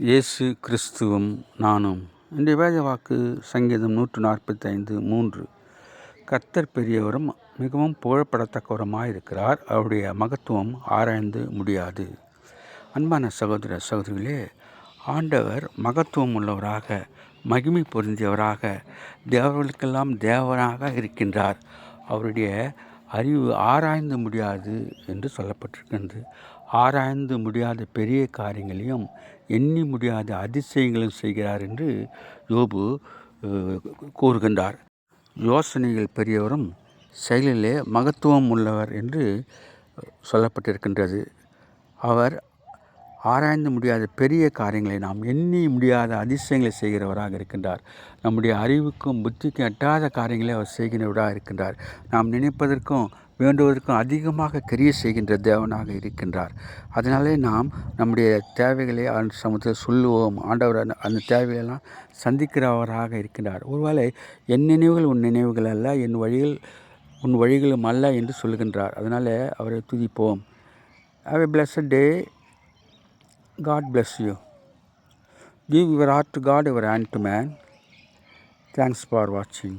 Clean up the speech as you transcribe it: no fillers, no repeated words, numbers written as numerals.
இயேசு கிறிஸ்துவும் நானும். இன்றைய வேத வாக்கு சங்கீதம் 145:3. கர்த்தர் பெரியவரும் மிகவும் புகழப்படத்தக்கவருமாயிருக்கிறார். அவருடைய மகத்துவம் ஆராய்ந்து முடியாது. அன்பான சகோதர சகோதரிகளே, ஆண்டவர் மகத்துவம் உள்ளவராக, மகிமை பொருந்தியவராக, தேவர்களுக்கெல்லாம் தேவனாக இருக்கின்றார். அவருடைய அறிவு ஆராய்ந்து முடியாது என்று சொல்லப்பட்டிருக்கின்றது. ஆராய்ந்து முடியாத பெரிய காரியங்களையும் எண்ணி முடியாத அதிசயங்களையும் செய்கிறார் என்று யோபு கூறுகின்றார். யோசனைகள் பெரியவரும் செயலிலே மகத்துவம் உள்ளவர் என்று சொல்லப்பட்டிருக்கின்றது. அவர் ஆராய்ந்து முடியாத பெரிய காரியங்களை, நாம் எண்ணி முடியாத அதிசயங்களை செய்கிறவராக இருக்கின்றார். நம்முடைய அறிவுக்கும் புத்திக்கும் எட்டாத காரியங்களை அவர் செய்கிறவராக இருக்கின்றார். நாம் நினைப்பதற்கும் வேண்டுவதற்கும் அதிகமாக கிரியை செய்கின்ற தேவனாக இருக்கின்றார். அதனாலே நாம் நம்முடைய தேவைகளை அந்த சமூகத்தில் சொல்லுவோம். ஆண்டவர் அந்த தேவைகளெல்லாம் சந்திக்கிறவராக இருக்கின்றார். ஒருவேளை என் நினைவுகள் உன் நினைவுகள் அல்ல, என் வழிகள் உன் வழிகளும் அல்ல என்று சொல்லுகின்றார். அதனால் அவரை துதிப்போம். Have a blessed day. God bless you. Give your heart to God, your hand to man. Thanks for watching.